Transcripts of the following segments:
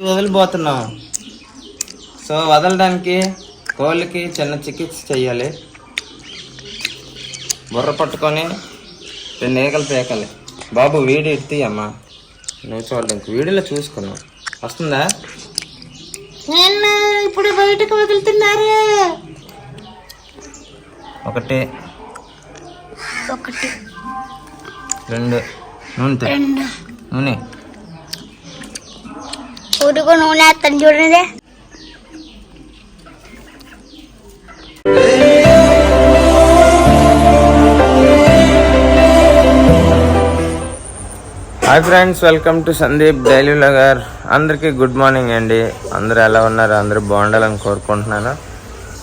వదిలిపోతున్నాం. So వదలడానికి కోళ్ళకి చిన్న చికిత్స చెయ్యాలి. బుర్ర పట్టుకొని 2 ఈగలు పీకాలి. బాబు వీడియో ఎత్తియమ్మా, నువ్వు చూడడానికి వీడియోలో చూసుకున్నావు. వస్తుందా? నేను ఇప్పుడు బయటకు వదులుతున్నారు. 1 2 నూనె ఉడుకు నూనె వేస్తాను చూడండి. Hi friends, welcome to Sandeep daily vlogger. అందరికీ గుడ్ మార్నింగ్ అండి. అందరూ ఎలా ఉన్నారు? అందరూ బాగుండాలని కోరుకుంటున్నాను.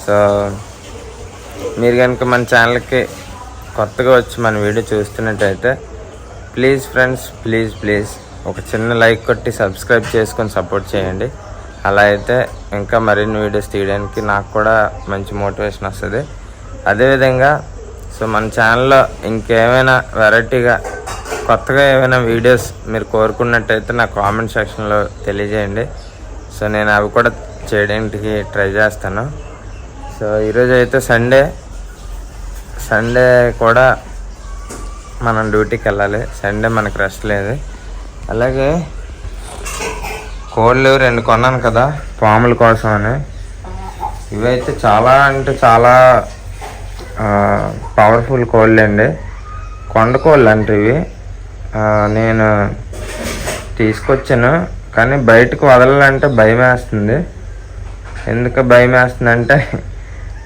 సో మీరు కనుక మన ఛానల్కి కొత్తగా వచ్చి మన వీడియో చూస్తున్నట్టయితే ప్లీజ్ ఫ్రెండ్స్, ప్లీజ్ ఒక చిన్న లైక్ కొట్టి సబ్స్క్రైబ్ చేసుకొని సపోర్ట్ చేయండి. అలా అయితే ఇంకా మరిన్ని వీడియోస్ తీయడానికి నాకు కూడా మంచి మోటివేషన్ వస్తుంది. అదేవిధంగా సో మన ఛానల్లో ఇంకేమైనా వెరైటీగా కొత్తగా ఏమైనా వీడియోస్ మీరు కోరుకున్నట్టయితే నా కామెంట్ సెక్షన్లో తెలియజేయండి. సో నేను అవి కూడా చేయడానికి ట్రై చేస్తాను. సో ఈరోజు అయితే సండే కూడా మనం డ్యూటీకి వెళ్ళాలి. సండే మనకు రెస్ట్ లేదు. అలాగే కోళ్ళు 2 కొన్నాను కదా పాముల కోసం అని. ఇవైతే చాలా అంటే చాలా పవర్ఫుల్ కోళ్ళు అండి. కొండ కోళ్ళు అంటే ఇవి. నేను తీసుకొచ్చాను కానీ బయటకు వదలాలంటే భయం వేస్తుంది. ఎందుకు భయం వేస్తుంది అంటే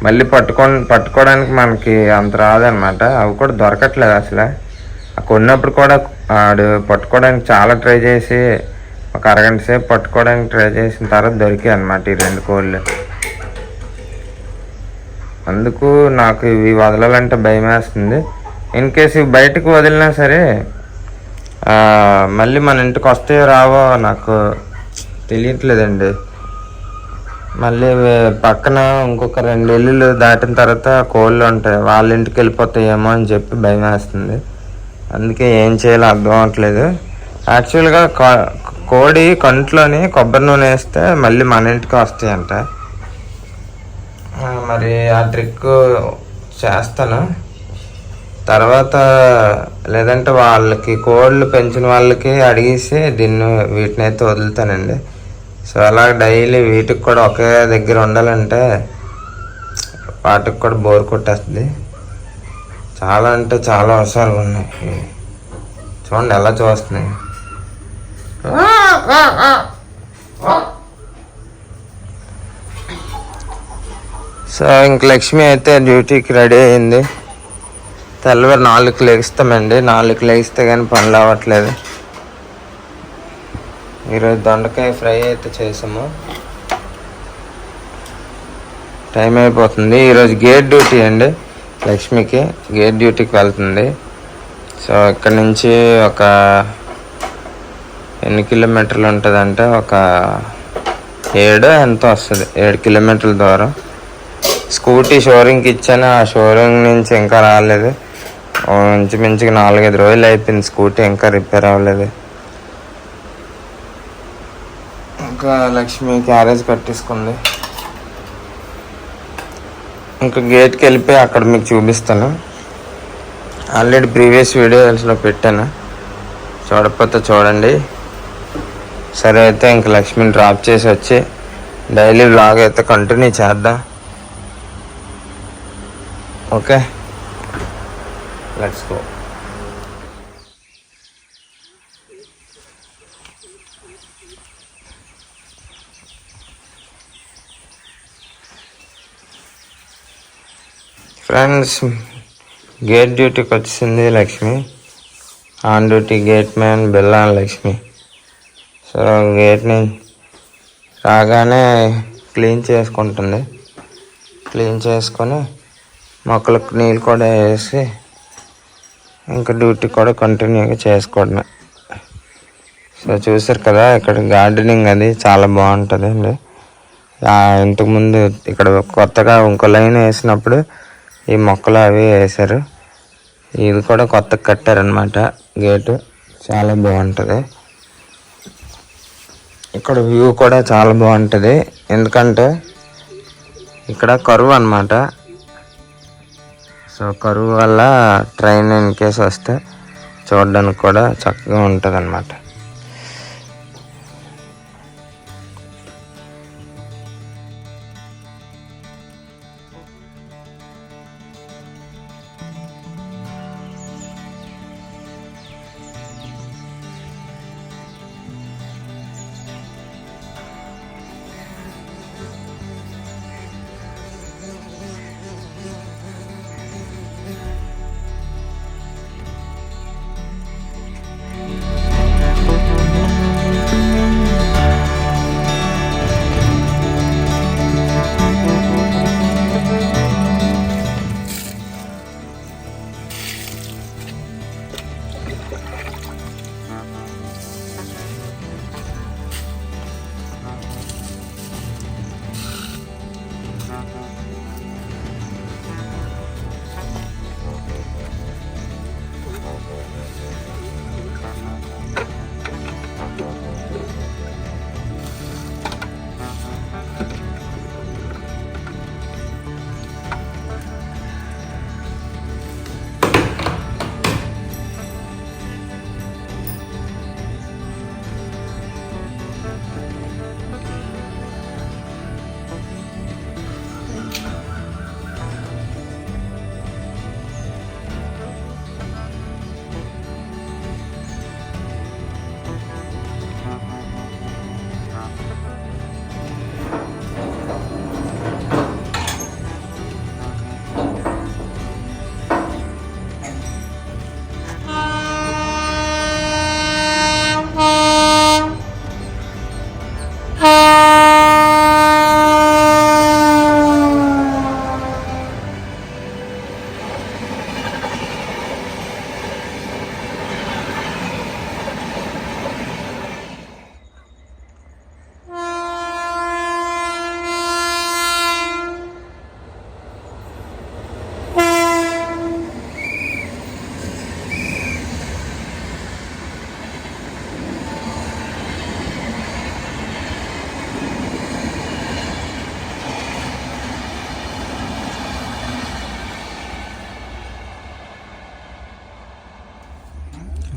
మళ్ళీ పట్టుకోవడానికి మనకి అంత రాదనమాట. అవి కూడా దొరకట్లేదు అసలు. కొన్నప్పుడు కూడా ఆడు పట్టుకోవడానికి చాలా ట్రై చేసి ఒక అరగంట సేపు పట్టుకోవడానికి ట్రై చేసిన తర్వాత దొరికాయి అనమాట ఈ 2 కోళ్ళు. అందుకు నాకు ఇవి వదలాలంటే భయం వేస్తుంది. ఇన్ కేసు ఇవి బయటకు వదిలినా సరే మళ్ళీ మన ఇంటికి వస్తాయో రావో నాకు తెలియట్లేదండి. మళ్ళీ పక్కన ఇంకొక 2 ఇల్లులు దాటిన తర్వాత కోళ్ళు ఉంటాయి, వాళ్ళ ఇంటికి వెళ్ళిపోతాయేమో అని చెప్పి భయం వేస్తుంది. అందుకే ఏం చేయాలో అర్థం అవ్వట్లేదు. యాక్చువల్గా కోడి కంట్లోని కొబ్బరి నూనె వేస్తే మళ్ళీ మన ఇంటికి వస్తాయంట. మరి ఆ ట్రిక్ చేస్తాను తర్వాత. లేదంటే వాళ్ళకి కోళ్ళు పెంచిన వాళ్ళకి అడిగేసి వీటిని అయితే వదులుతానండి. సో అలా డైలీ వీటికి కూడా ఒకే దగ్గర ఉండాలంటే వాటికి కూడా బోర్ కొట్టేస్తుంది. చాలా అంటే చాలా అవసరాలు ఉన్నాయి. చూడండి ఎలా చూస్తున్నాయి. సో ఇంక లక్ష్మి అయితే డ్యూటీకి రెడీ అయింది. తెల్లవారు 4కి లెగిస్తామండి. 4కి లెగిస్తే కానీ పనులు అవ్వట్లేదు. ఈరోజు దొండకాయ ఫ్రై అయితే చేసాము. టైం అయిపోతుంది. ఈరోజు గేట్ డ్యూటీ అండి. లక్ష్మికి గేట్ డ్యూటీకి వెళ్తుంది. సో ఇక్కడ నుంచి ఒక ఎన్ని కిలోమీటర్లు ఉంటుందంటే ఒక 7 ఎంతో వస్తుంది. 7 కిలోమీటర్ల దూరం. స్కూటీ షోరూమ్కి ఇచ్చాను. ఆ షోరూమ్ నుంచి ఇంకా రాలేదు. ఇంచుమించుగా 4-5 రోజులు అయిపోయింది. స్కూటీ ఇంకా రిపేర్ అవ్వలేదు. ఇంకా లక్ష్మి క్యారేజ్ కట్టేసుకుంది. ఇంకా గేట్కి వెళ్ళిపోయి అక్కడ మీకు చూపిస్తాను. ఆల్రెడీ ప్రీవియస్ వీడియోస్లో పెట్టాను, చూడకపోతే చూడండి. సరే అయితే ఇంక లక్ష్మిని డ్రాప్ చేసి వచ్చి డైలీ వ్లాగ్ అయితే కంటిన్యూ చేద్దాం. Okay, let's go. Friends, gate డ్యూటీకి వచ్చింది Lakshmi. On duty gate man Bella Lakshmi. So గేట్ని రాగానే క్లీన్ చేసుకుంటుంది. క్లీన్ చేసుకొని మొక్కలకు నీళ్ళు కూడా వేసి ఇంకా డ్యూటీ కూడా కంటిన్యూగా చేసుకోవడమే. సో చూసారు కదా, ఇక్కడ గార్డెనింగ్ అది చాలా బాగుంటుంది అండి. ఇంతకుముందు ఇక్కడ కొత్తగా ఇంకో లైన్ వేసినప్పుడు ఈ మొక్కలు అవి వేశారు. ఇది కూడా కొత్తగా కట్టారనమాట గేటు. చాలా బాగుంటుంది. ఇక్కడ వ్యూ కూడా చాలా బాగుంటుంది, ఎందుకంటే ఇక్కడ కరువు అన్నమాట. సో కరువు వల్ల ట్రైన్ ఇన్ కేసు వస్తే చూడడానికి కూడా చక్కగా ఉంటుంది అన్నమాట.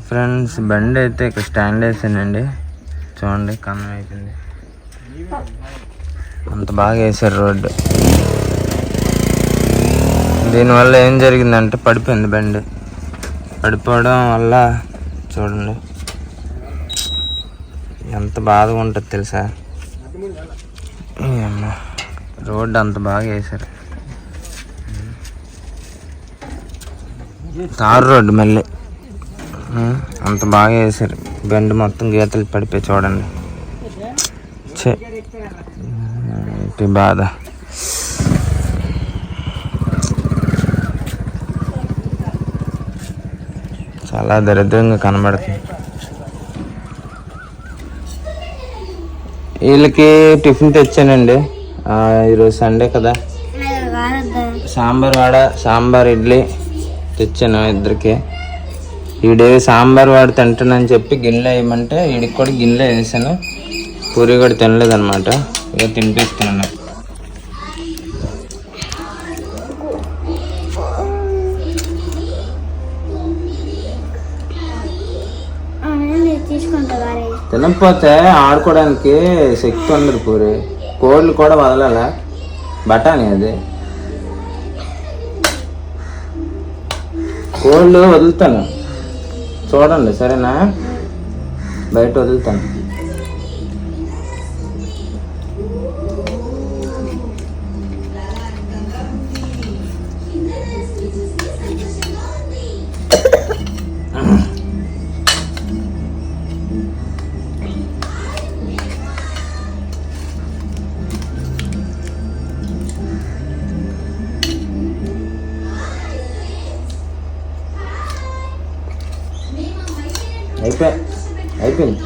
ఫ్రెండ్స్ బండి అయితే ఇక్కడ స్టాండ్ వేసానండి, చూడండి కన్నం అయిపోయింది, అంత బాగా వేసారు రోడ్డు. దీనివల్ల ఏం జరిగిందంటే పడిపోయింది బండి, పడిపోవడం వల్ల చూడండి ఎంత బాధగా ఉంటుంది తెలుసా. రోడ్డు అంత బాగా వేసారు, తారు రోడ్డు మళ్ళీ అంత బాగా వేసారు. బండి మొత్తం గీతలు పడిపోయి చూడండి, బాధ. చాలా దరిద్రంగా కనబడుతుంది. వీళ్ళకి టిఫిన్ తెచ్చానండి, ఈరోజు సండే కదా, సాంబార్ వడ సాంబార్ ఇడ్లీ తెచ్చాను ఇద్దరికి. ఈడే సాంబార్ వాడు తింటానని చెప్పి గిన్నెలో వేయమంటే వీడికి కూడా గిన్నెలో వేసాను. పూరి కూడా తినలేదన్నమాట, ఇక తినిపిస్తున్నాను. తినకపోతే ఆడుకోవడానికి శక్తి ఉండదు పూరి. కోళ్ళు కూడా వదలాలా, బఠానీ అది కోళ్ళు వదులుతాను చూడండి సరేనా, బయట వదులుతాను. అయిపోయింది.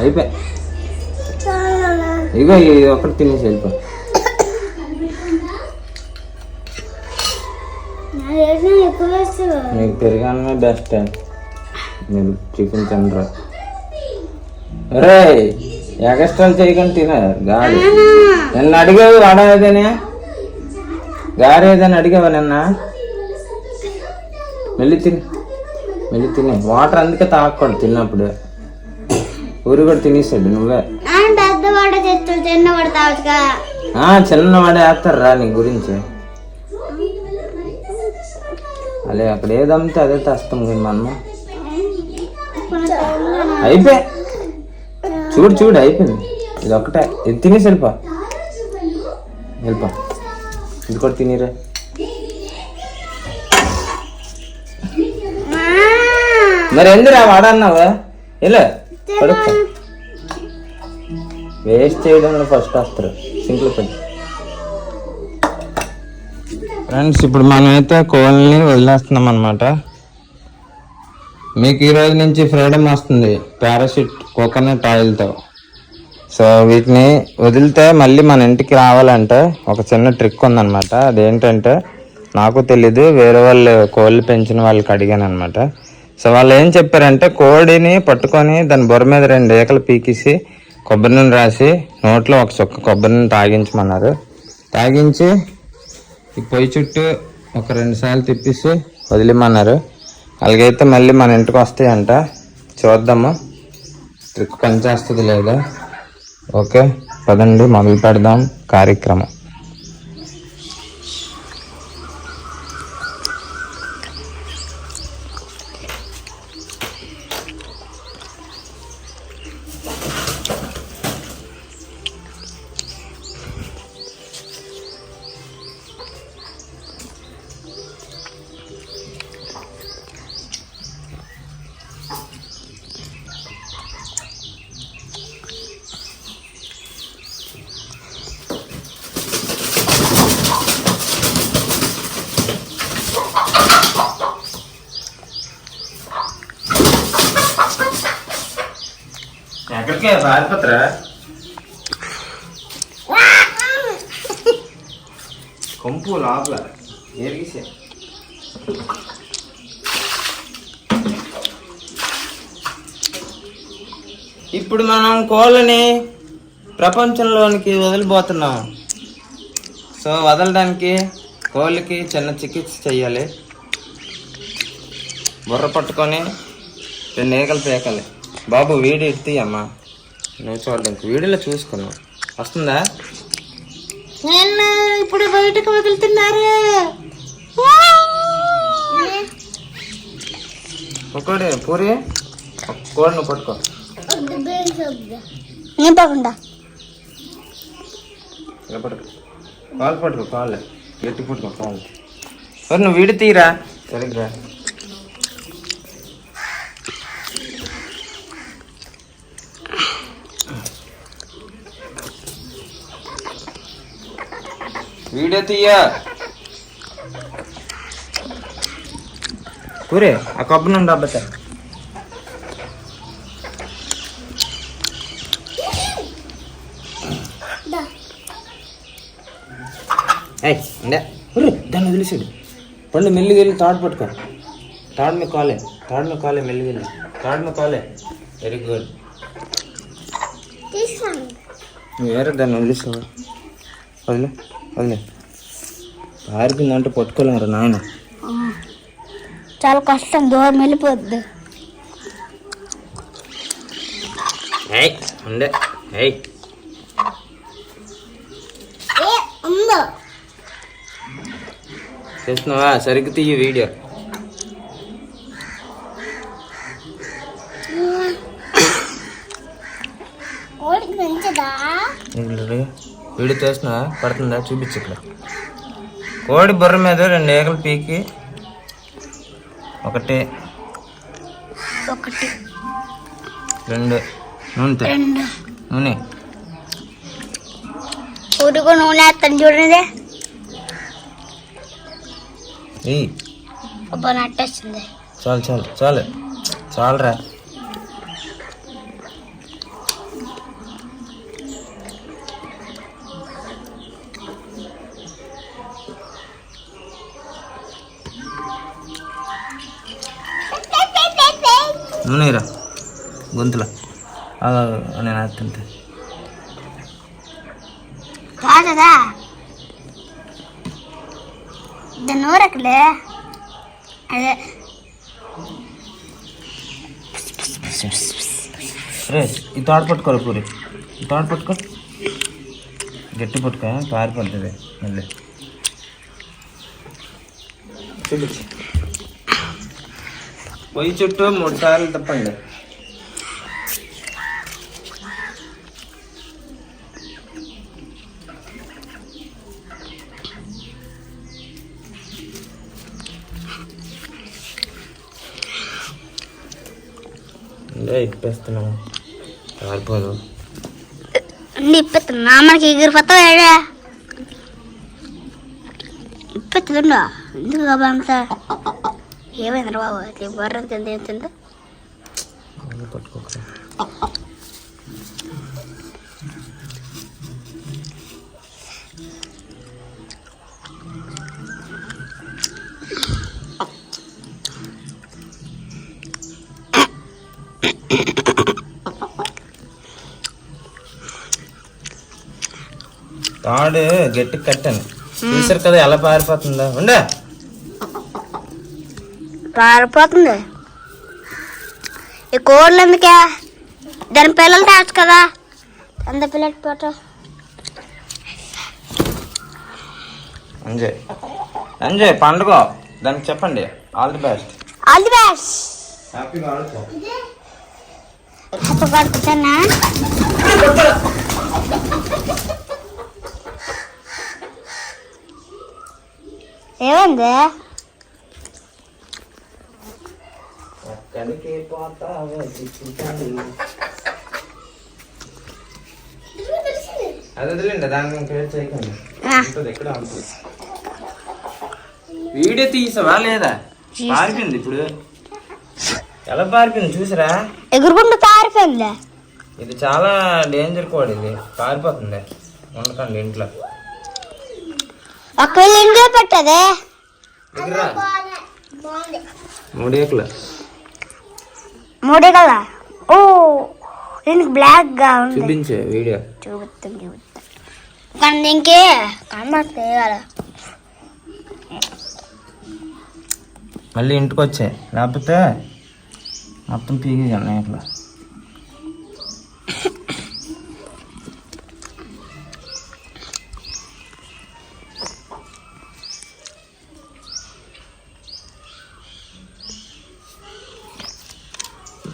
అయిపోయి ఇగో ఇది ఒకటి తినేసి వెళ్ళిపో. మీకు పెరిగానమే బెస్ట్. మీరు చికెన్ తినరు. రే ఎగస్ట్రాలు చేయకుండా తినారు. గాలి నిన్న అడిగావు వాడ ఏదైనా గారి ఏదైనా అడిగావా నిన్న? మెల్లి తిని వాటర్ అందుకే తాగకూడదు తిన్నప్పుడు. ఊరు కూడా తినేసాడు నువ్వే. చిన్నవాడే వేస్తారా నీ గురించి. అదే అక్కడ ఏదమ్మితే అదే తెస్తాం కానీ మనం. అయిపోయి చూడు అయిపోయింది. ఇది ఒక్కటే, ఇది తినేసి వెళ్ళిపో. ఇది కూడా తినిరా. మరి ఎందురా వాడన్నావా? ఇలా పడుకో. వేస్ట్ చేయడంలో ఫస్ట్ వస్తారు. సింపుల్ పని. ఫ్రెండ్స్ ఇప్పుడు మనమైతే కోళ్ళని వదిలేస్తున్నాం అనమాట. మీకు ఈ రోజు నుంచి ఫ్రీడమ్ వస్తుంది పారాషూట్ కోకోనట్ ఆయిల్తో. సో వీటిని వదిలితే మళ్ళీ మన ఇంటికి రావాలంటే ఒక చిన్న ట్రిక్ ఉందన్నమాట. అదేంటంటే నాకు తెలీదు, వేరే వాళ్ళు కోళ్ళు పెంచిన వాళ్ళకి అడిగాను అనమాట. సో వాళ్ళు ఏం చెప్పారంటే కోడిని పట్టుకొని దాని బొర్ర మీద 2 ఈకలు పీకేసి కొబ్బరి నూనె రాసి నోట్లో ఒక చుక్క కొబ్బరి నూనె తాగించమన్నారు. తాగించి ఈ పొయ్యి చుట్టూ ఒక 2 సార్లు తిప్పేసి వదిలిమన్నారు. అలాగైతే మళ్ళీ మన ఇంటికి వస్తాయంట. చూద్దాము ట్రిక్ పనిచేస్తుంది లేదా. ఓకే పదండి మొదలు పెడదాం కార్యక్రమం. ఎక్కడికే పారిపోతారా? కొంపు లోపల ఎరిగిసే. ఇప్పుడు మనం కోళ్ళని ప్రపంచంలోనికి వదిలిపోతున్నాం. సో వదలడానికి కోళ్ళకి చిన్న చికిత్స చెయ్యాలి. బుర్ర పట్టుకొని 2 ఈకలు పీకాలి. బాబు వీడియో ఎత్తి అమ్మా, నువ్వు చూడడానికి వీడియోలో చూసుకున్నావు. వస్తుందా? నేను ఇప్పుడు బయటకు వదులుతున్నారు. ఒక్కడే పూరి కోడి నువ్వు పట్టుకో. నేను పడకుండా ఇలా పట్టుకో. కాలు పట్టుకో, కాళ్ళు గట్టి పట్టుకో కాళ్ళు. నువ్వు వీడి తీరా సరిగ్గా. వీడియో తీయ పూరే ఆ కబ్బు నుండి అబ్బతా. దాన్ని వదిలేసాడు. పండు మెల్లిగా వెళ్ళి తాడు పట్టుకో. తాడు మీ కాలే మెల్లిగా వెళ్ళి తాడు మీ కాలే. Very good. వేరే దాన్ని వదిలేసావు. వదిలే పారిపోయిందంటే పట్టుకోలేరు నాయన. చాలా కష్టం, దూరం వెళ్ళిపోద్ది. ఉండే చేస్తున్నావా? సరిగ్గా తీయ వీడియో. వీడియో చేస్తున్నావా? పడుతుందా? చూపించు. ఇక్కడ కోడి బుర్ర మీద 2 ఈకలు పీకి ఒకటి 2 నూనె ఉడుకు నూనె వేస్తాను చూడండి. నట్టేస్తుంది. చాలురా. మునీరా గొంతులో నేను వేస్తుంటే కాదా దాన్ని ఊరకలే అదే రే ఈ తోట పట్టుకోరు పూరి ఈ తోట పట్టుకో గట్టి పట్టుకో పారిపోతుంది మళ్ళీ చూపించి పొయ్యి చుట్టూ 3 సార్లు తప్పండి ఇప్పేస్తున్నాము పారిపోదు ఇప్పిస్తున్నా మనకి ఎగిరిపోతావు ఏడా ఇప్పిస్తుందా ఎందుకు కాబా ఏమైంది బాబు అది బర్రె తింది ఏం తిందా పట్టుకోక తాడు గట్టి కట్టాను చూసారు కదా ఎలా పారిపోతుందా ఉండే పారిపోతుంది ఈ కోళ్ళు ఎందుకే దాని పిల్లలు తాచు కదా అంత పిల్లలు పోట అంజయ్ అంజయ్ పండుగ దానికి చెప్పండి all the best all the best హ్యాపీగా ఆడుకో పడుకుంటానా ఏమైంది ఎక్కడికి పోతావో అది వదిలేండి దాన్ని క్రియేట్ చేయకండి ఎక్కడ ఉంటుంది వీడియో తీసావా లేదా పారిపోయింది ఇప్పుడు ఎలా పారిపోయింది చూసారా ఎగురుకుంటూ పారిపోయింది ఇది చాలా డేంజర్ కోడ్ ఇది పారిపోతుంది ఉండకండి ఇంట్లో ఒకవేళ ఇంట్లో పెట్టదే మూడే కదా ఓ దీనికి బ్లాక్ గా ఉంది చూపించే వీడియో చూపిస్తాం కానీ ఇంకే కనబడుతుంది కదా మళ్ళీ ఇంటికి వచ్చే లేకపోతే మొత్తం పీకేయగలను ఇట్లా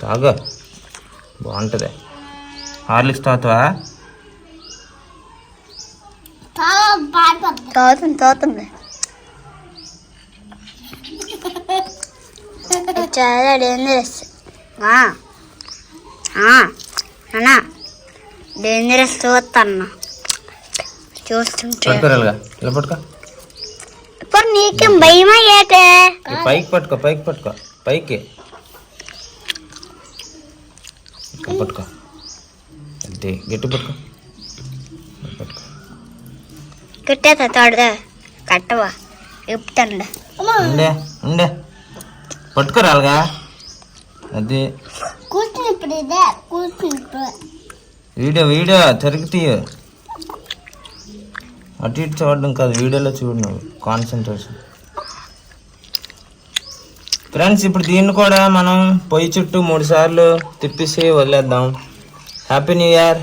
తాగా బాగుంటుంది హార్లిక్స్ తాగుతావా తాగుతుంది చాలా డేంజరస్ అన్నా డేంజరస్ చూస్తాను చూస్తుంటే పట్టుకోరాలుగా ఇలా పట్టుకో ఇప్పుడు నీకేం భయమా ఏటే పైకి పట్టుకో పైకి పట్టుకో అంతే గట్టి పట్టుకో కట్టేస్తా తాడుదా కట్టవా ఇప్పుతాండ ఉండే పట్టుకోరాలుగా అది వీడియో తిరిగి తీయ అటు ఇటు చూడడం కాదు వీడియోలో చూడు నువ్వు కాన్సన్ట్రేషన్ ఫ్రెండ్స్ ఇప్పుడు దీన్ని కూడా మనం పొయ్యి చుట్టూ 3 సార్లు తిప్పేసి వదిలేద్దాం హ్యాపీ న్యూ ఇయర్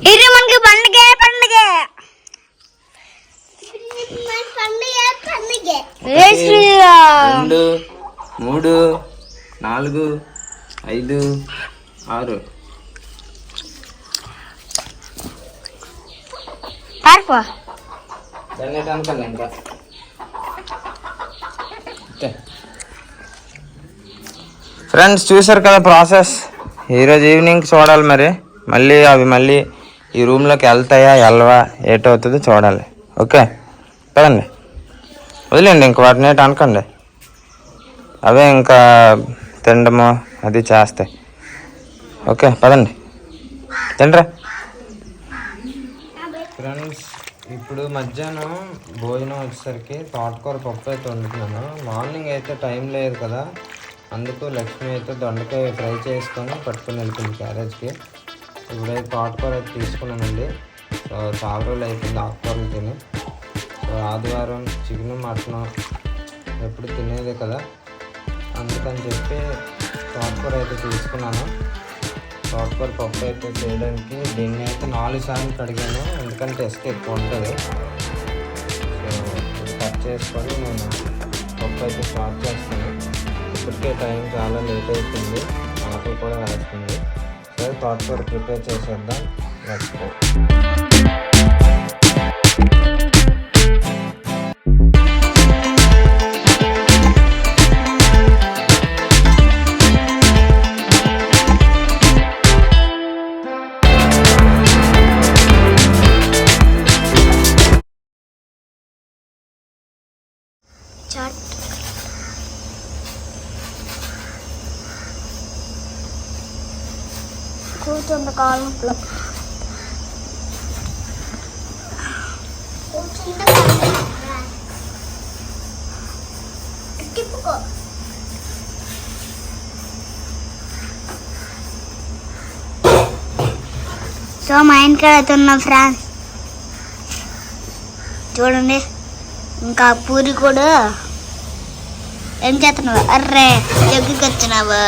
ఇది మనకి పండుగ 2 3 4 5 6 పారిపో దాన్ని అనుకోండి ఇంకా ఫ్రెండ్స్ చూసారు కదా ప్రాసెస్ ఈరోజు ఈవినింగ్ చూడాలి మళ్ళీ అవి ఈ రూమ్లోకి వెళ్తాయా వెళ్ళవా ఏటవుతుందో చూడాలి ఓకే పదండి వదిలేండి ఇంక వాటిని ఏంటి అనకండి అవే ఇంకా తినడము అది చేస్తాయి ఓకే పదండి తినరా ఫ్రెండ్స్ ఇప్పుడు మధ్యాహ్నం భోజనం వచ్చేసరికి తోటకూర పప్పు అయితే వండుతున్నాను మార్నింగ్ అయితే టైం లేదు కదా అందుకు లక్ష్మి అయితే దొండకాయ ఫ్రై చేసుకొని పట్టుకొని వెళ్తుంది క్యారేజ్కి. ఇప్పుడైతే తోటకూర అయితే తీసుకున్నానండి. సో చాలా రోజులు అయిపోయింది ఆకుకూరలు తిని. సో ఆదివారం చికెను మటను ఎప్పుడు తినేదే కదా, అందుకని చెప్పి తోటకూర అయితే తీసుకున్నాను. తోటకూర పప్పు అయితే చేయడానికి దీన్ని అయితే 4 సార్లు కడిగాను, ఎందుకంటే ఇసుక ఎక్కువ ఉంటుంది. సో ఇది కట్ చేసుకొని నేను పప్పు అయితే స్టార్ట్ చేస్తాను. ఇప్పటికే టైం చాలా లేట్ అయిపోయింది, ఆకులు కూడా వేస్తుంది. సరే తోటకూర ప్రిపేర్ చేసేద్దాం. Let's go. చాట్ కూర్చుంది కాలంలో తిప్పుకో. సో మా ఇంటికాడ అయితే ఉన్నాం ఫ్రెండ్స్, చూడండి. ఇంకా పూరి కూడా ఏం చేస్తున్నావు? అర్రే జగ్గుకి వచ్చినావు.